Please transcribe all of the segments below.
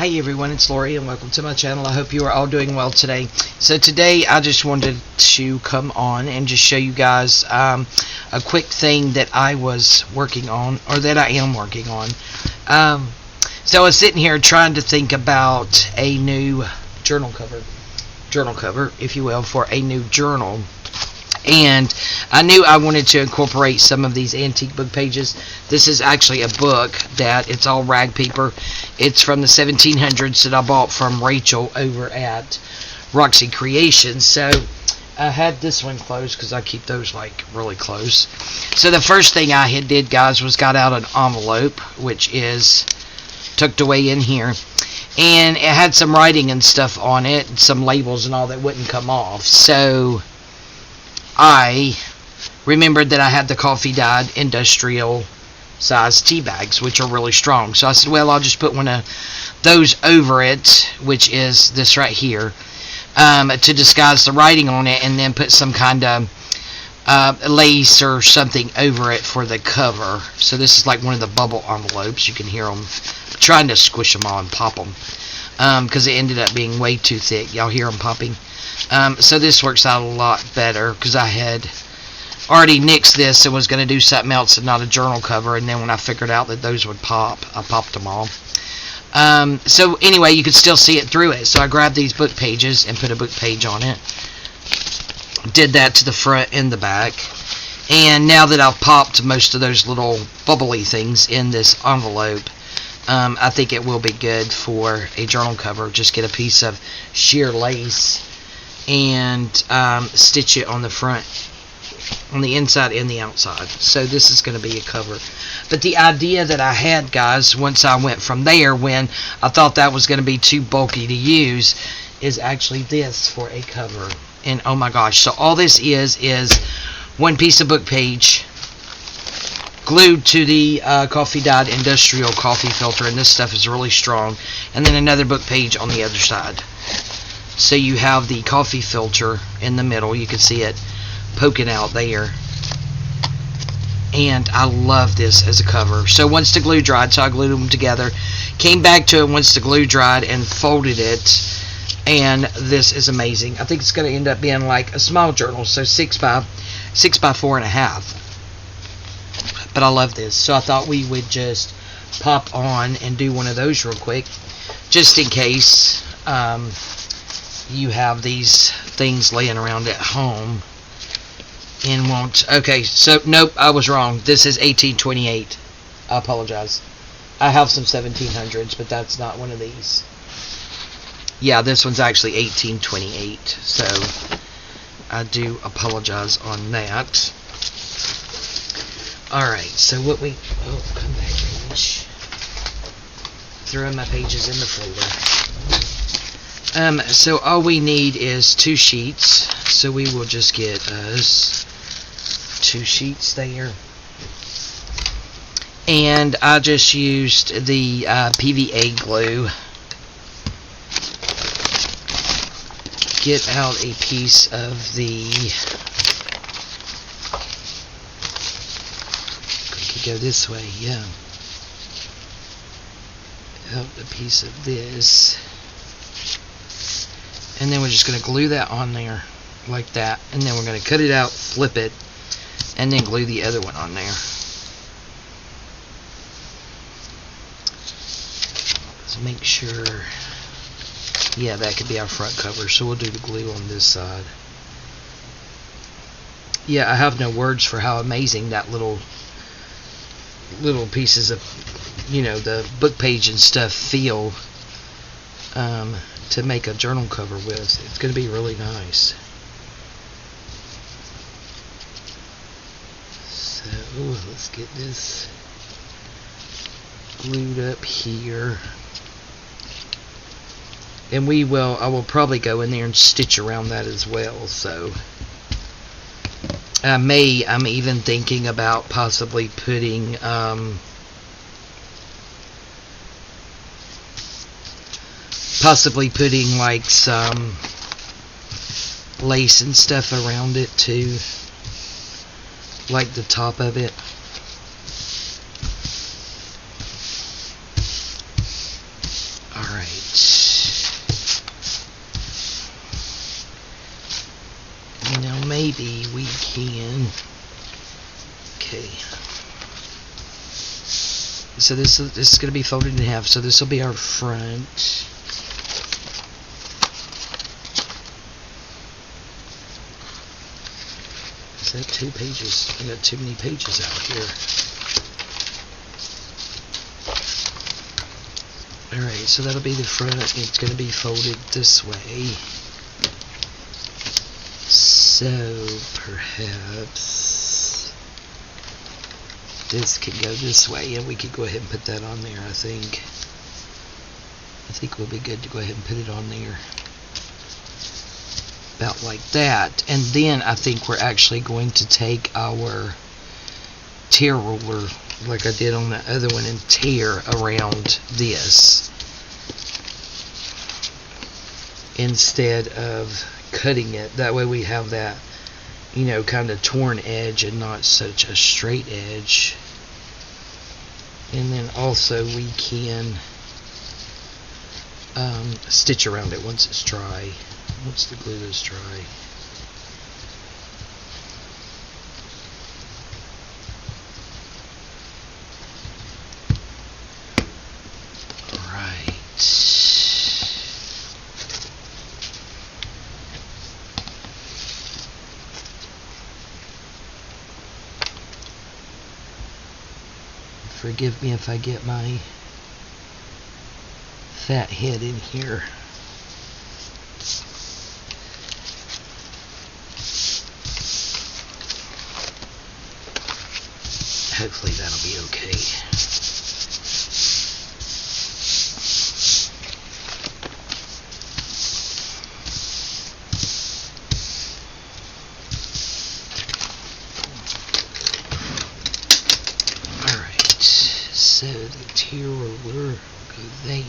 Hi everyone, it's Lori and welcome to my channel. I hope you are all doing well today. So today I just wanted to come on and just show you guys a quick thing that I was working on, or that I am working on. So I was sitting here trying to think about a new journal cover, if you will, for a new journal. And I knew I wanted to incorporate some of these antique book pages. This is actually a book that it's all rag paper. It's from the 1700s that I bought from Rachel over at Roxy Creations. So I had this one closed because I keep those like really close. So the first thing I did, guys, was got out an envelope, which is tucked away in here. And it had some writing and stuff on it, some labels and all that wouldn't come off. So I remembered that I had the coffee-dyed industrial size tea bags, which are really strong. So I said, well, I'll just put one of those over it, which is this right here, to disguise the writing on it, and then put some kind of lace or something over it for the cover. So this is like one of the bubble envelopes. You can hear them. I'm trying to squish them all and pop them because it ended up being way too thick. Y'all hear them popping? So this works out a lot better because I had already nixed this and was going to do something else and not a journal cover, and then when I figured out that those would pop, I popped them all. So anyway, you could still see it through it. So I grabbed these book pages and put a book page on it. Did that to the front and the back. And now that I've popped most of those little bubbly things in this envelope, I think it will be good for a journal cover. Just get a piece of sheer lace and stitch it on the front, on the inside and the outside. So this is going to be a cover. But the idea that I had, guys, once I went from there, when I thought that was going to be too bulky to use, is actually this for a cover. And oh my gosh, so all this is one piece of book page glued to the coffee-dyed industrial coffee filter, and this stuff is really strong, and then another book page on the other side. So you have the coffee filter in the middle. You can see it poking out there. And I love this as a cover. So once the glue dried, so I glued them together. Came back to it once the glue dried and folded it. And this is amazing. I think it's going to end up being like a small journal. So 6 by 4.5. But I love this. So I thought we would just pop on and do one of those real quick. Just in case you have these things laying around at home and won't. Okay, so nope, I was wrong. This is 1828. I apologize. I have some 1700s, but that's not one of these. Yeah, this one's actually 1828. So I do apologize on that. Alright, so what we... Oh, come back here. Throwing my pages in the folder. So all we need is 2 sheets. So we will just get us 2 sheets there. And I just used the PVA glue. Get out a piece of the... Go this way, yeah. Out a piece of this. And then we're just going to glue that on there like that. And then we're going to cut it out, flip it, and then glue the other one on there. Let's make sure. Yeah, that could be our front cover. So we'll do the glue on this side. Yeah, I have no words for how amazing that little pieces of, you know, the book page and stuff feel to make a journal cover with. It's going to be really nice. So let's get this glued up here, and I will probably go in there and stitch around that as well. So I'm even thinking about possibly putting like some lace and stuff around it too, like the top of it. Alright, maybe we can. Okay. So this is going to be folded in half. So this will be our front. Is that 2 pages? I got too many pages out here. Alright, so that'll be the front. It's going to be folded this way. So perhaps this could go this way, and we could go ahead and put that on there. I think we'll be good to go ahead and put it on there. About like that. And then I think we're actually going to take our tear ruler, like I did on the other one, and tear around this instead of cutting it. That way we have that, you know, kind of torn edge and not such a straight edge. And then also we can stitch around it once it's dry. Once the glue is dry. Alright. Forgive me if I get my fat head in here. Hopefully that'll be okay. Alright, so the tear roller will go there.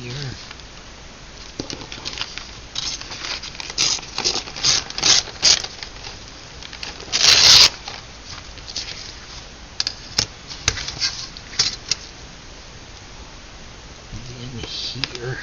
Here.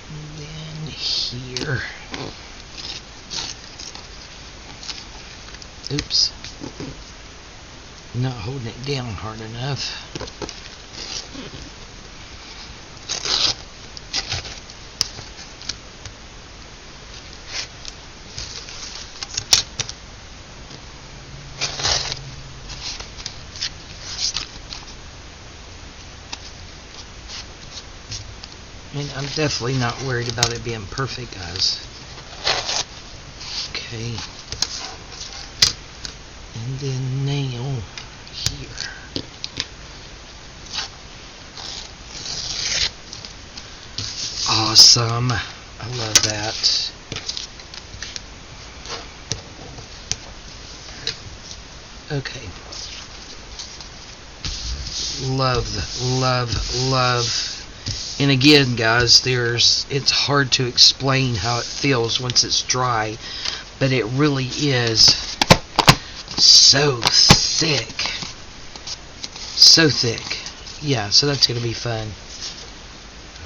And then here. Oops. Not holding it down hard enough. And I'm definitely not worried about it being perfect, guys. Okay. And then now, here. Awesome. I love that. Okay. Love. And again, guys, it's hard to explain how it feels once it's dry, but it really is so thick. So thick. Yeah, so that's going to be fun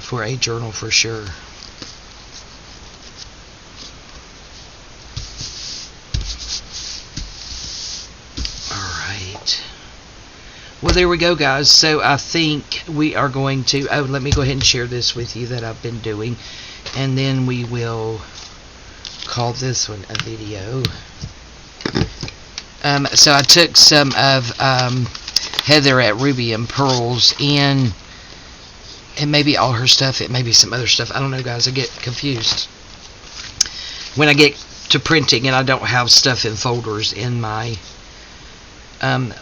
for a journal for sure. Alright. Well, there we go, guys. So I think we are going to... Oh, let me go ahead and share this with you that I've been doing. And then we will call this one a video. So I took some of Heather at Ruby and Pearls in... It may be all her stuff. It may be some other stuff. I don't know, guys. I get confused when I get to printing and I don't have stuff in folders in my...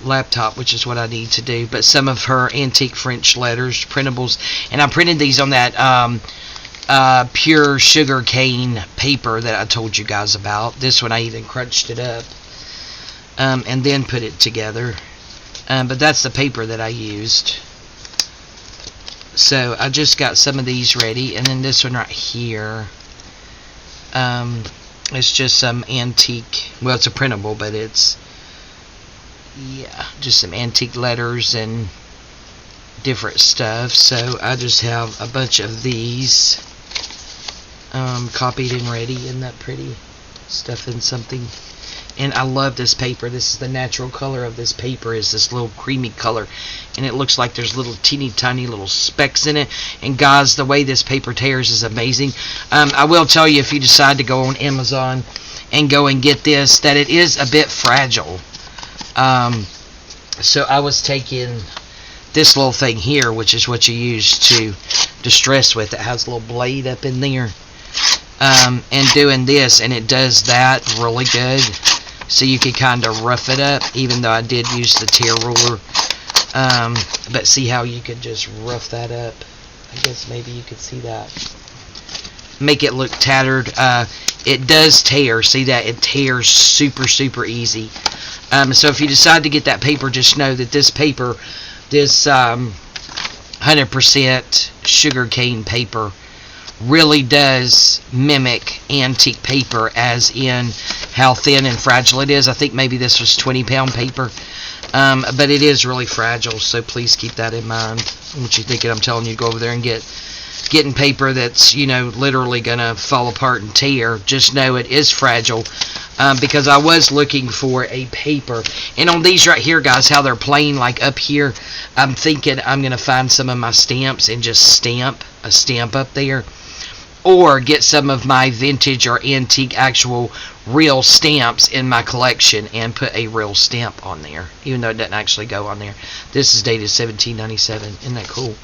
laptop, which is what I need to do. But some of her antique French letters, printables, and I printed these on that pure sugar cane paper that I told you guys about. This one I even crunched it up and then put it together. But that's the paper that I used. So I just got some of these ready, and then this one right here. It's just some antique, well, it's a printable, but it's, yeah, just some antique letters and different stuff. So I just have a bunch of these copied and ready. Isn't that pretty? Stuff in something. And I love this paper. This is the natural color of this paper, is this little creamy color, and it looks like there's little teeny tiny little specks in it. And guys, the way this paper tears is amazing. I will tell you, if you decide to go on Amazon and go and get this, that it is a bit fragile. So I was taking this little thing here, which is what you use to distress with. It has a little blade up in there, and doing this, and it does that really good. So you can kind of rough it up, even though I did use the tear ruler. But see how you could just rough that up? I guess maybe you could see that. Make it look tattered. It does tear. See that? It tears super, super easy. So if you decide to get that paper, just know that this paper, this 100% sugarcane paper, really does mimic antique paper, as in how thin and fragile it is. I think maybe this was 20-pound paper, but it is really fragile, so please keep that in mind. What you thinking I'm telling you, go over there and getting paper that's, you know, literally gonna fall apart and tear. Just know it is fragile, because I was looking for a paper, and on these right here, guys, how they're plain, like up here, I'm thinking I'm gonna find some of my stamps and just stamp a stamp up there, or get some of my vintage or antique actual real stamps in my collection and put a real stamp on there, even though it doesn't actually go on there. This is dated 1797. Isn't that cool?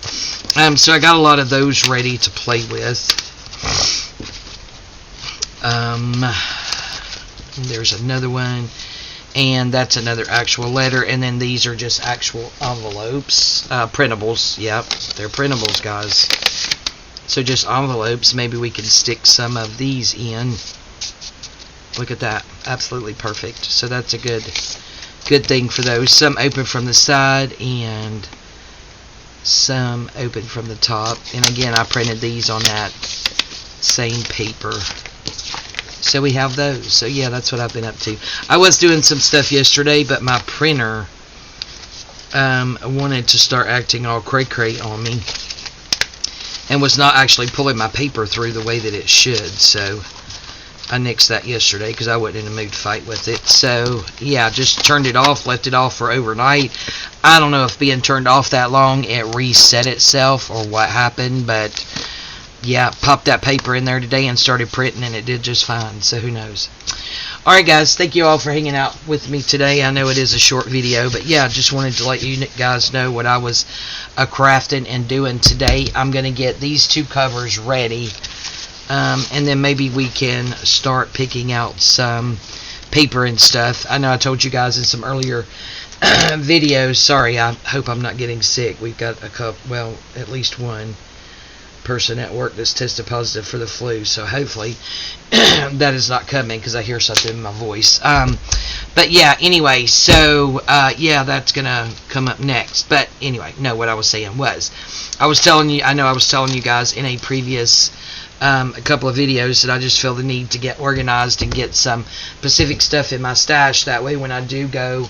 So I got a lot of those ready to play with. There's another one, and that's another actual letter, and then these are just actual envelopes, printables. Yep, they're printables, guys. So just envelopes. Maybe we can stick some of these in. Look at that. Absolutely perfect. So that's a good thing for those. Some open from the side and some open from the top. And again, I printed these on that same paper. So we have those. So yeah, that's what I've been up to. I was doing some stuff yesterday, but my printer wanted to start acting all cray-cray on me, and was not actually pulling my paper through the way that it should. So I nixed that yesterday because I wasn't in a mood to fight with it. So yeah, just turned it off, left it off for overnight. I don't know if being turned off that long it reset itself or what happened, but yeah, popped that paper in there today and started printing, and it did just fine. So who knows? Alright guys, thank you all for hanging out with me today. I know it is a short video, but yeah, just wanted to let you guys know what I was crafting and doing today. I'm going to get these two covers ready, and then maybe we can start picking out some paper and stuff. I know I told you guys in some earlier videos, sorry, I hope I'm not getting sick. We've got a couple, well, at least one person at work that's tested positive for the flu, so hopefully that is not coming, because I hear something in my voice. But yeah, anyway, so yeah, that's gonna come up next. But anyway, no, what I was saying was, I was telling you guys in a previous a couple of videos that I just feel the need to get organized and get some specific stuff in my stash. That way when I do go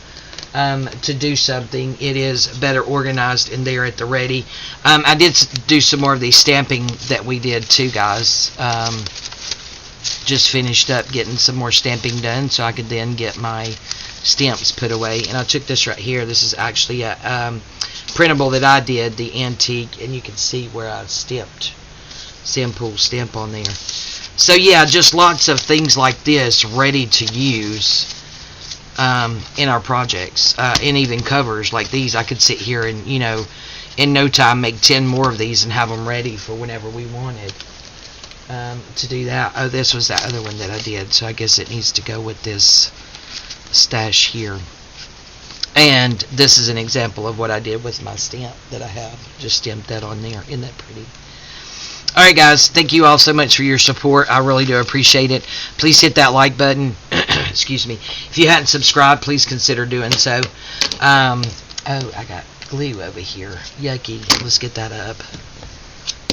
to do something, it is better organized and there at the ready. I did do some more of the stamping that we did too, guys. Just finished up getting some more stamping done so I could then get my stamps put away. And I took this right here. This is actually a printable that I did, the antique, and you can see where I stamped sample stamp on there. So yeah, just lots of things like this ready to use in our projects, and even covers like these. I could sit here and, you know, in no time make 10 more of these and have them ready for whenever we wanted to do that. Oh, this was that other one that I did, so I guess it needs to go with this stash here. And this is an example of what I did with my stamp that I have. Just stamped that on there. Isn't that pretty? Alright guys, thank you all so much for your support. I really do appreciate it. Please hit that like button. Excuse me. If you hadn't subscribed, please consider doing so. Oh, I got glue over here. Yucky. Let's get that up.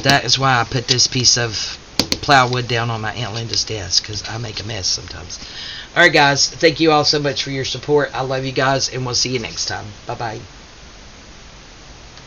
That is why I put this piece of plywood down on my Aunt Linda's desk because I make a mess sometimes. Alright guys, thank you all so much for your support. I love you guys, and we'll see you next time. Bye bye.